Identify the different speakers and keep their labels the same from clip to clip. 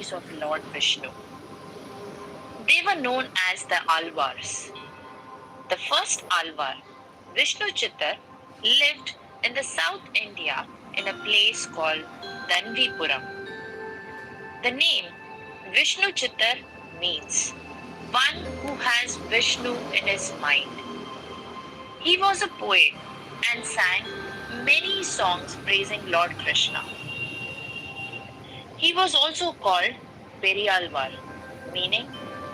Speaker 1: stories of Lord Vishnu. They were known as the Alvars. The first Alvar, Vishnu Chittar, lived in the South India in a place called Danvipuram. The name Vishnu Chittar means one who has Vishnu in his mind. He was a poet and sang many songs praising Lord Krishna. He was also called Periyalvar, meaning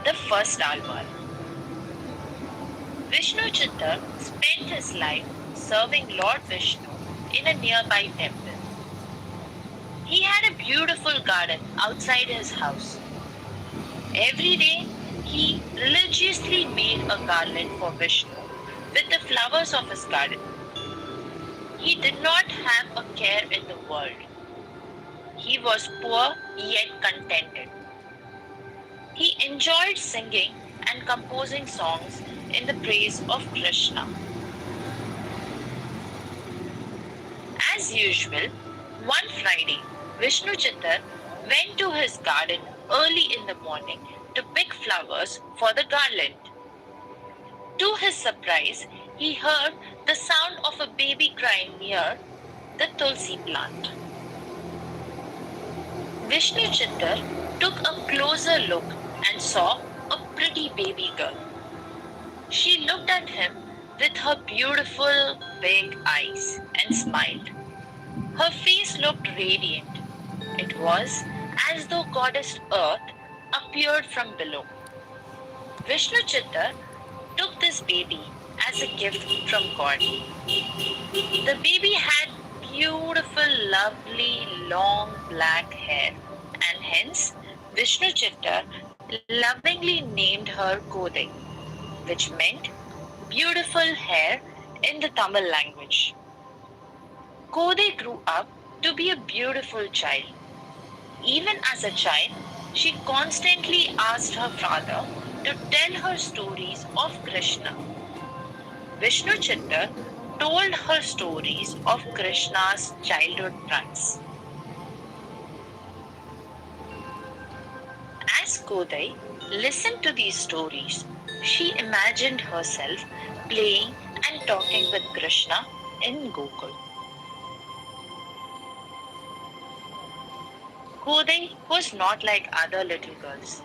Speaker 1: the first Alvar. Vishnu Chittar spent his life serving Lord Vishnu in a nearby temple. He had a beautiful garden outside his house. Every day, he religiously made a garland for Vishnu with the flowers of his garden. He did not have a care in the world. He was poor yet contented. He enjoyed singing and composing songs in the praise of Krishna. As usual, one Friday, Vishnu Chittar went to his garden early in the morning to pick flowers for the garland. To his surprise, he heard the sound of a baby crying near the tulsi plant. Vishnu Chittar took a closer look and saw a pretty baby girl. She looked at him with her beautiful big eyes and smiled. Her face looked radiant. It was as though Goddess Earth appeared from below. Vishnu Chittar took this baby as a gift from God. The baby had beautiful, lovely, long black hair, and hence Vishnu Chittar lovingly named her Kodai, which meant beautiful hair in the Tamil language. Kodai grew up to be a beautiful child. Even as a child, she constantly asked her father to tell her stories of Krishna. Vishnu Chittar told her stories of Krishna's childhood pranks. As Kodai listened to these stories, she imagined herself playing and talking with Krishna in Gokul. Kodai was not like other little girls.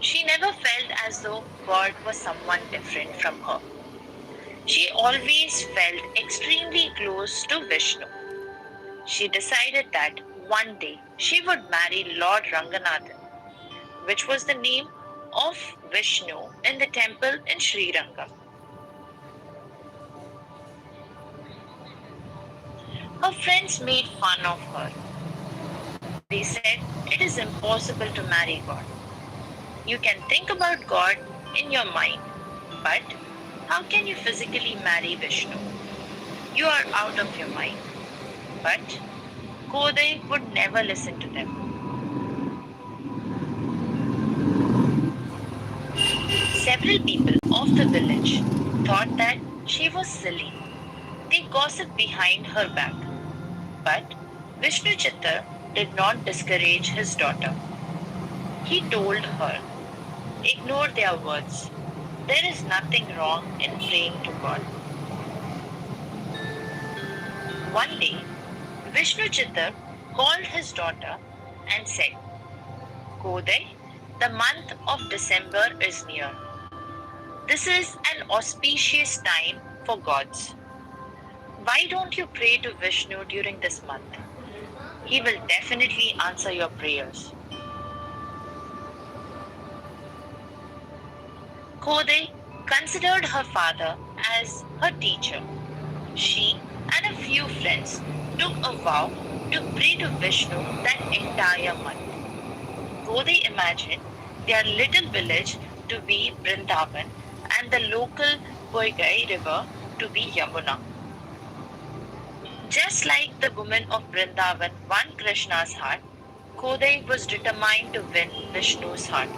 Speaker 1: She never felt as though God was someone different from her. She always felt extremely close to Vishnu. She decided that one day she would marry Lord Ranganathan, which was the name of Vishnu in the temple in Srirangam. Her friends made fun of her. They said it is impossible to marry God. You can think about God in your mind, but how can you physically marry Vishnu? You are out of your mind. But Kodai would never listen to them. Several people of the village thought that she was silly. They gossiped behind her back. But Vishnu Chittar did not discourage his daughter. He told her, ignore their words. There is nothing wrong in praying to God. One day, Vishnu Chittar called his daughter and said, Kodai, the month of December is near. This is an auspicious time for gods. Why don't you pray to Vishnu during this month? He will definitely answer your prayers. Kodai considered her father as her teacher. She and a few friends took a vow to pray to Vishnu that entire month. Kodai imagined their little village to be Vrindavan and the local Poigai river to be Yamuna. Just like the woman of Vrindavan won Krishna's heart, Kodai was determined to win Vishnu's heart.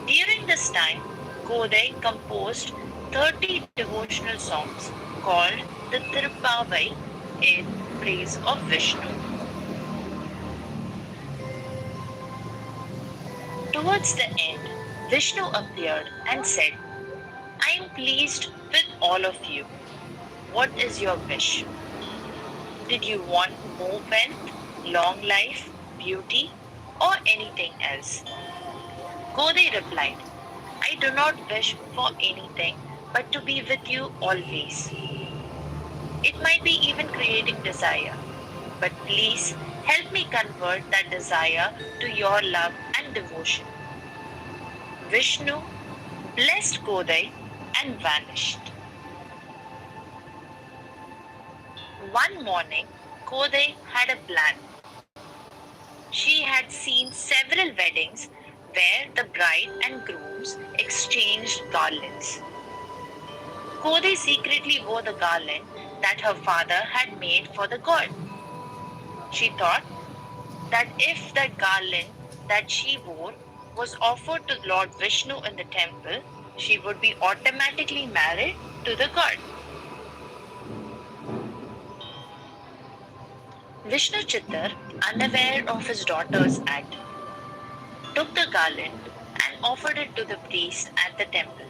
Speaker 1: During this time, Kodai composed 30 devotional songs called the Tirupavai in praise of Vishnu. Towards the end, Vishnu appeared and said, I am pleased with all of you. What is your wish? Did you want more wealth, long life, beauty, or anything else? Kodai replied, I do not wish for anything but to be with you always. It might be even creating desire, but please help me convert that desire to your love and devotion. Vishnu blessed Kodai and vanished. One morning, Kodai had a plan. She had seen several weddings where the bride and grooms exchanged garlands. Kodai secretly wore the garland that her father had made for the god. She thought that if that garland that she wore was offered to Lord Vishnu in the temple, she would be automatically married to the god. Vishnu Chittar, unaware of his daughter's act, took the garland and offered it to the priest at the temple.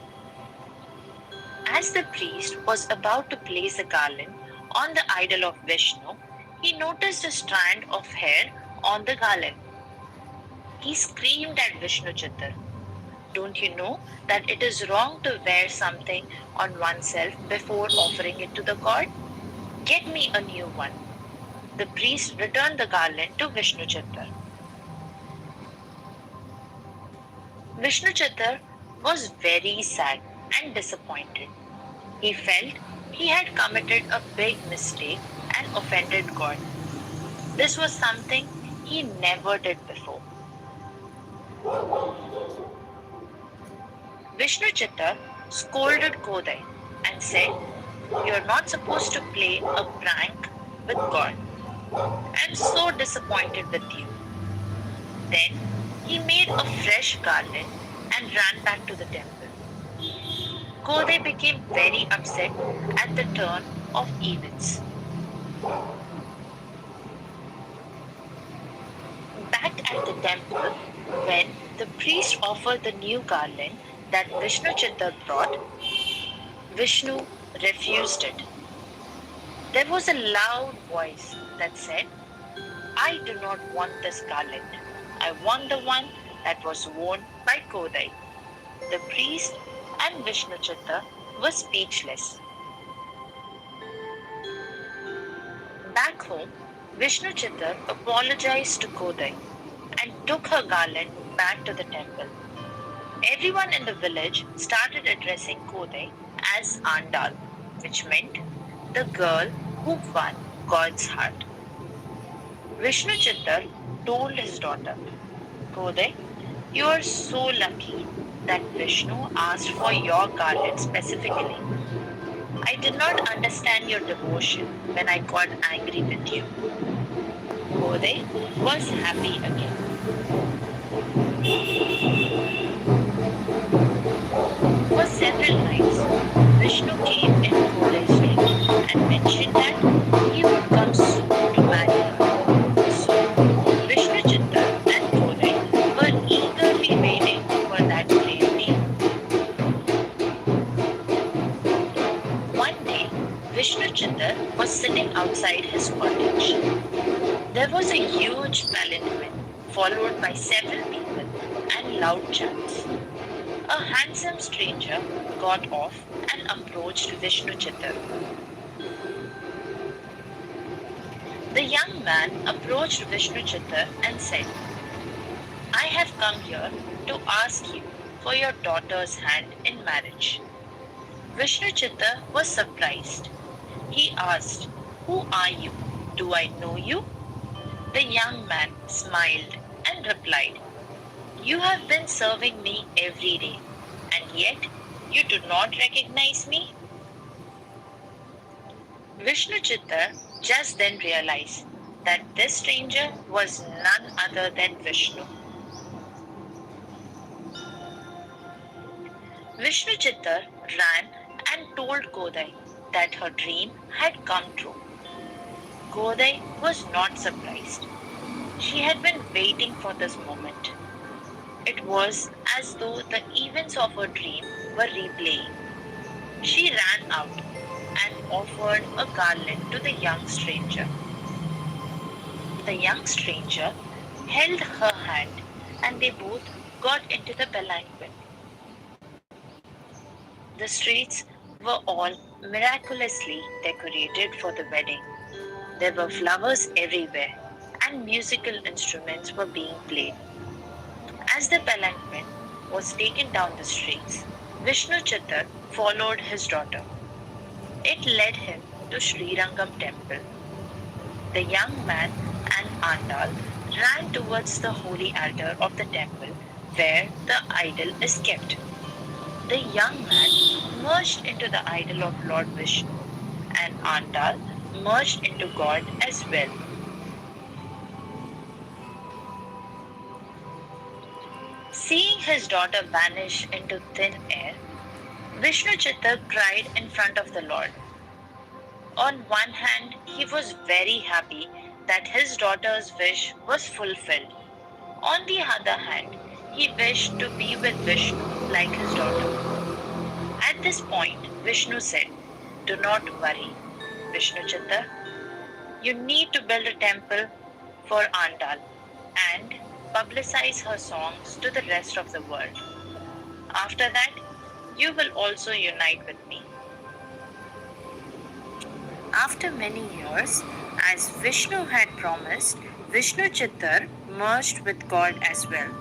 Speaker 1: As the priest was about to place the garland on the idol of Vishnu, he noticed a strand of hair on the garland. He screamed at Vishnu Chittar, don't you know that it is wrong to wear something on oneself before offering it to the god? Get me a new one. The priest returned the garland to Vishnu Chittar. Vishnu Chittar was very sad and disappointed. He felt he had committed a big mistake and offended God. This was something he never did before. Vishnu Chittar scolded Kodai and said, you are not supposed to play a prank with God. I am so disappointed with you. Then he made a fresh garland and ran back to the temple. Kodai became very upset at the turn of events. Back at the temple, when the priest offered the new garland that Vishnu Chittar brought, Vishnu refused it. There was a loud voice that said, I do not want this garland. I want the one that was worn by Kodai. The priest and Vishnu Chittar were speechless. Back home, Vishnu Chittar apologized to Kodai and took her garland back to the temple. Everyone in the village started addressing Kodai as Andal, which meant the girl who won God's heart. Vishnu Chittar told his daughter, Kodai, you are so lucky that Vishnu asked for your garland specifically. I did not understand your devotion when I got angry with you. Kodai was happy again. For several nights, Vishnu came in Kodai's dream and mentioned that he would come soon to marry her. So, Vishnu Chittar and Kodai were eagerly waiting for that great day. One day, Vishnu Chittar was sitting outside his cottage. There was a huge palanquin followed by several people and loud chants. A handsome stranger got off and approached Vishnu Chittar. The young man approached Vishnu Chittar and said, I have come here to ask you for your daughter's hand in marriage. Vishnu Chittar was surprised. He asked, who are you? Do I know you? The young man smiled and replied, you have been serving me every day, and yet you do not recognize me? Vishnu Chittar just then realized that this stranger was none other than Vishnu. Vishnu Chittar ran and told Kodai that her dream had come true. Kodai was not surprised. She had been waiting for this moment. It was as though the events of her dream were replaying. She ran out and offered a garland to the young stranger. The young stranger held her hand and they both got into the palanquin. The streets were all miraculously decorated for the wedding. There were flowers everywhere and musical instruments were being played. As the palanquin was taken down the streets, Vishnu Chittar followed his daughter. It led him to Sri Rangam temple. The young man and andal ran towards the holy altar of the temple where the idol is kept. The young man merged into the idol of Lord Vishnu, and andal merged into God as well. Seeing his daughter vanish into thin air, Vishnu Chitta cried in front of the Lord. On one hand, he was very happy that his daughter's wish was fulfilled. On the other hand, he wished to be with Vishnu like his daughter. At this point, Vishnu said, "Do not worry, Vishnu Chitta. You need to build a temple for Andal and publicize her songs to the rest of the world. After that, you will also unite with me." After many years, as Vishnu had promised, Vishnu Chittar merged with God as well.